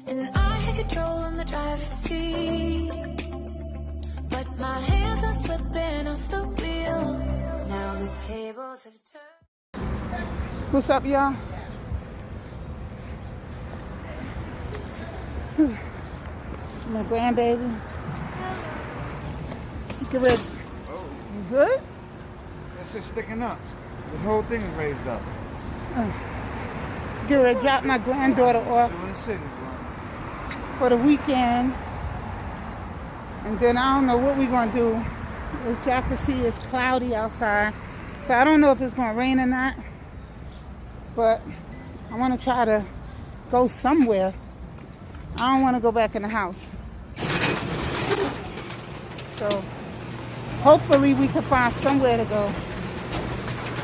and I had control in the driver's seat, but my hands are slipping off the wheel. Now the tables have turned. What's up, y'all? It's my grandbaby. Get ready. You good? That's just sticking up. The whole thing is raised up. Get ready to drop my granddaughter off So in the city, bro. for the weekend. And then I don't know what we're going to do. As y'all can see, it's cloudy outside. So I don't know if it's going to rain or not. But I want to try to go somewhere. I don't want to go back in the house. So hopefully we can find somewhere to go.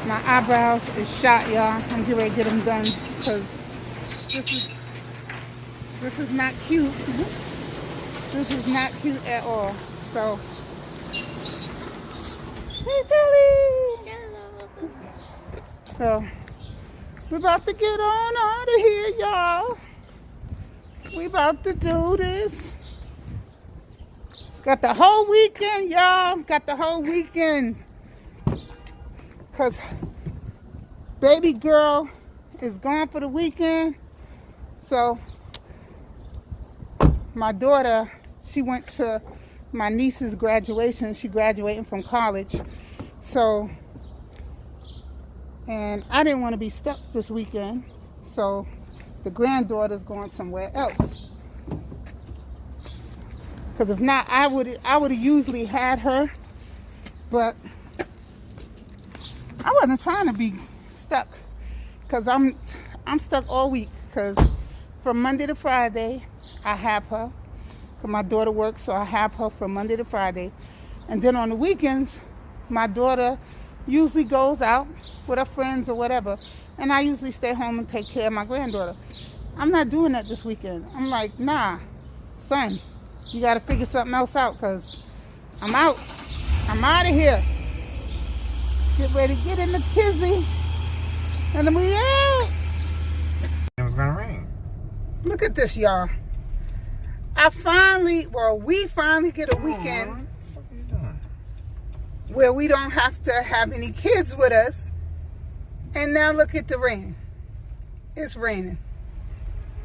My eyebrows is shot, y'all. I'm getting ready to get them done because this is not cute. This is not cute at all. So, hey, Tilly. So, we're about to get on out of here, y'all. We about to do this. Got the whole weekend, y'all. Got the whole weekend. Because baby girl is gone for the weekend. So my daughter, she went to my niece's graduation. She graduating from college. So, and I didn't want to be stuck this weekend. So the granddaughter's going somewhere else. Because if not, I would have usually had her. But I wasn't trying to be stuck, because I'm stuck all week, because from Monday to Friday I have her, because my daughter works, so I have her from Monday to Friday. And then on the weekends my daughter usually goes out with her friends or whatever, and I usually stay home and take care of my granddaughter. I'm not doing that this weekend. I'm like, nah, son, you got to figure something else out, because I'm out of here. Get ready to get in the kizzy. And then we out. It was gonna rain. Look at this, y'all. We finally get a weekend What the fuck are you doing? where we don't have to have any kids with us. And now look at the rain. It's raining.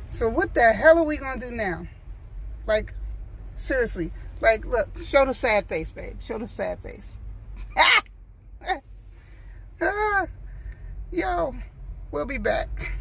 So what the hell are we gonna do now? Like, seriously. Like, look, show the sad face, babe. Show the sad face. Yo, we'll be back.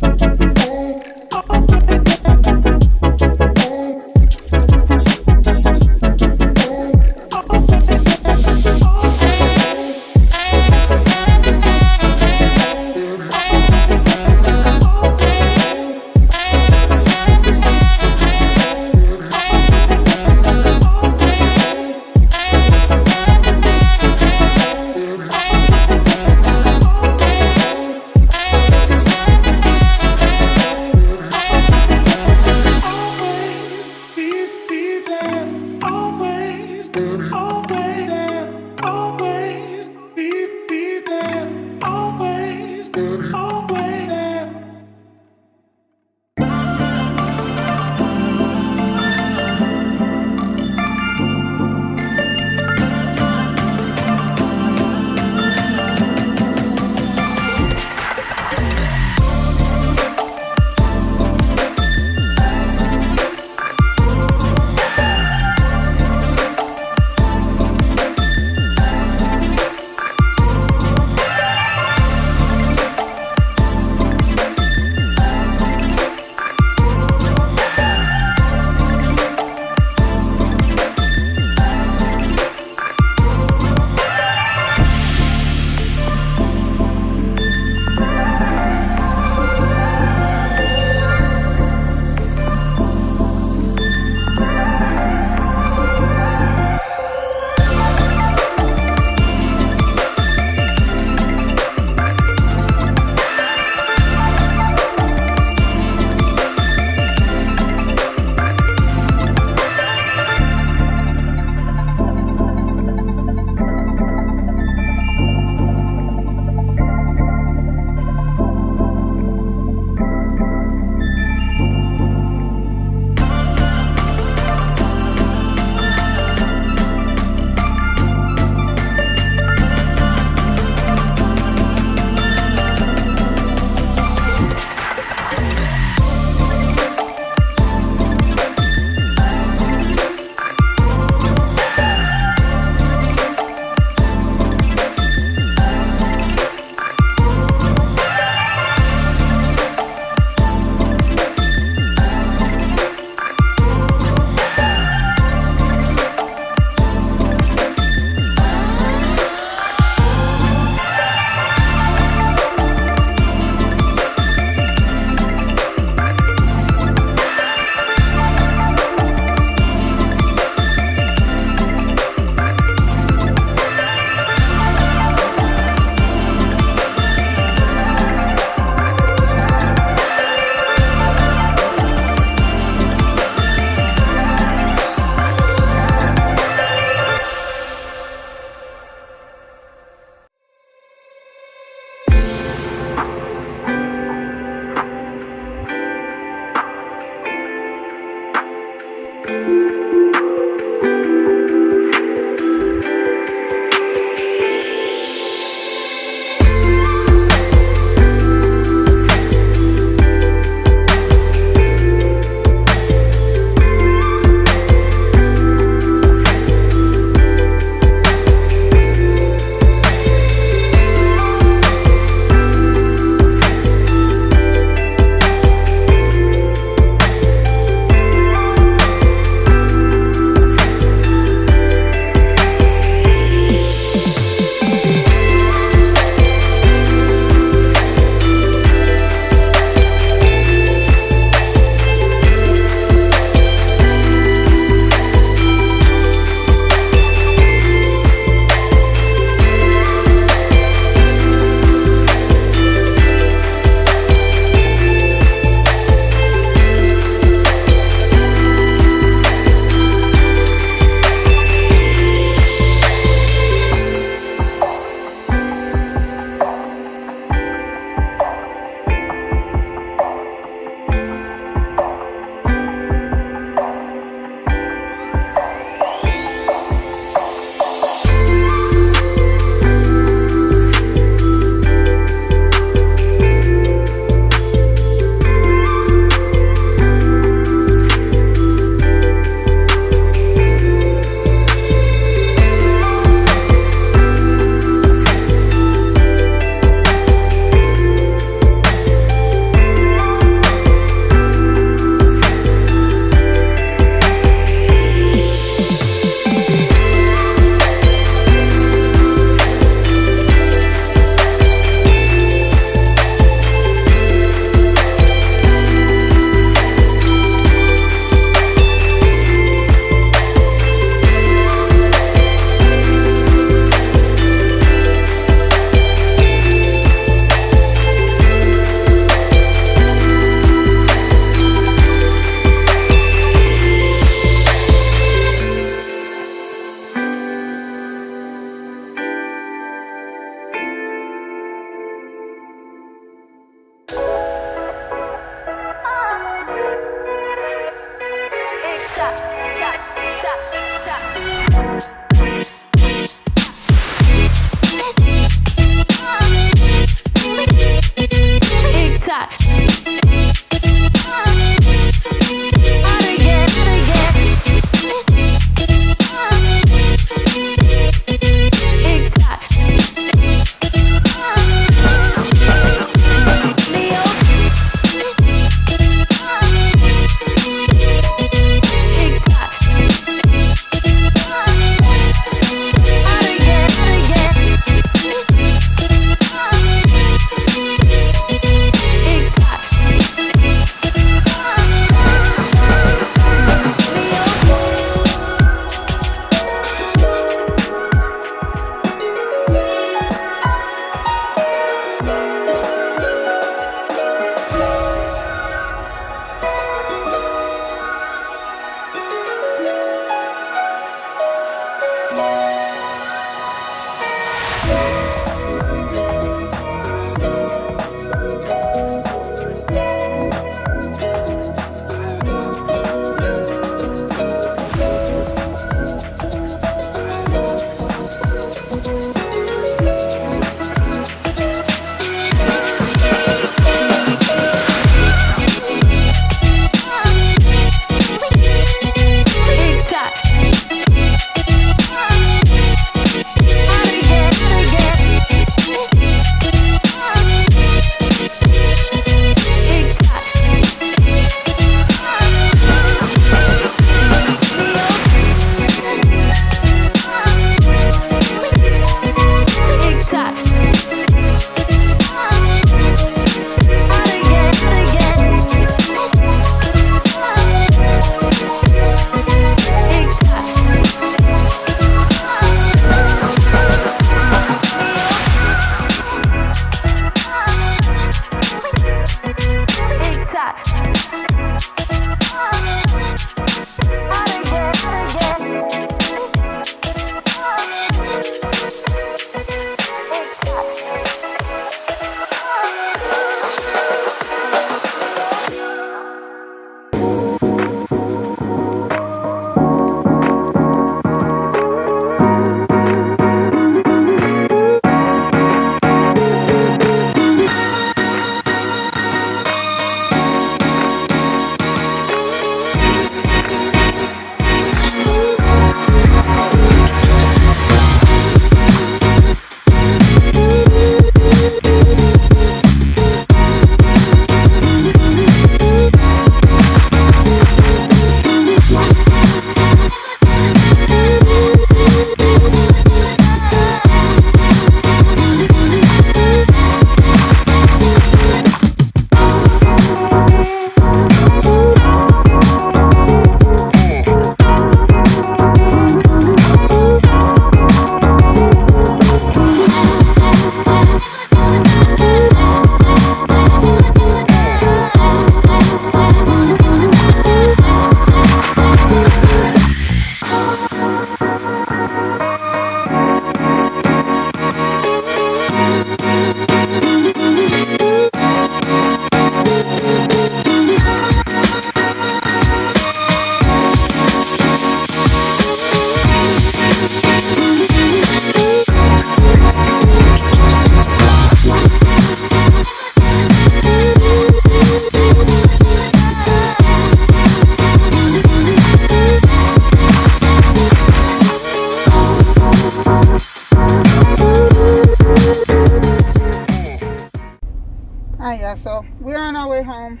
Alright, y'all, so we're on our way home.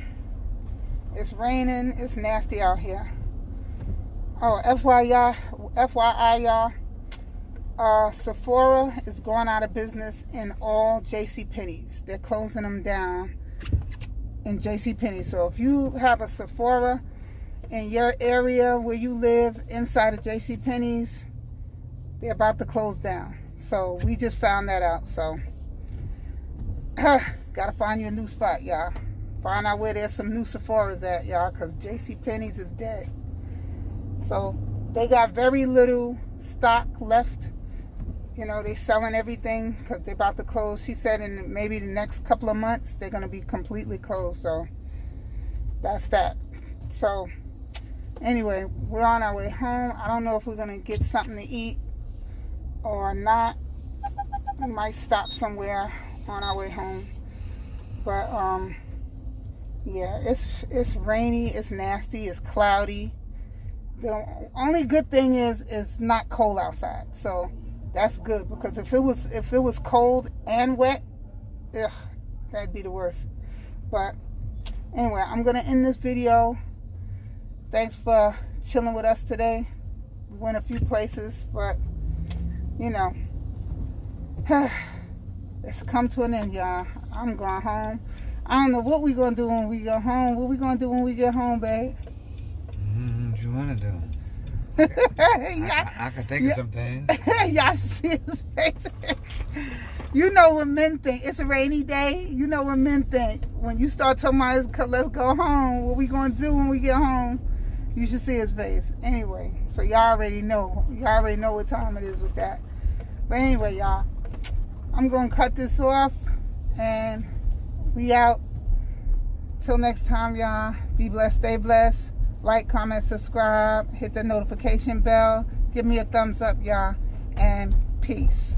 It's raining, it's nasty out here. Oh, FYI, y'all, Sephora is going out of business in all JCPenney's. They're closing them down in JCPenney. So if you have a Sephora in your area where you live inside of JCPenney's, they're about to close down. So we just found that out. So gotta find you a new spot, y'all. Find out where there's some new Sephora's at, y'all, because JCPenney's is dead. So they got very little stock left. You know, they selling everything because they're about to close. She said in maybe the next couple of months they're going to be completely closed. So that's that. So anyway, we're on our way home. I don't know if we're going to get something to eat or not. We might stop somewhere on our way home. But yeah, it's rainy, it's nasty, it's cloudy. The only good thing is it's not cold outside. So that's good, because if it was cold and wet, ugh, that'd be the worst. But anyway, I'm gonna end this video. Thanks for chilling with us today. We went a few places, but you know, it's come to an end, y'all. I'm going home. I don't know what we gonna do when we go home. What we gonna do when we get home, babe? What you wanna do? I can think of some things. Y'all should see his face. You know what men think. It's a rainy day. You know what men think. When you start talking about, let's go home, what we going to do when we get home, you should see his face. Anyway, so y'all already know. Y'all already know what time it is with that. But anyway, y'all, I'm going to cut this off, and we out. Till next time, y'all. Be blessed. Stay blessed. Like, comment, subscribe, hit the notification bell, give me a thumbs up, y'all, and peace.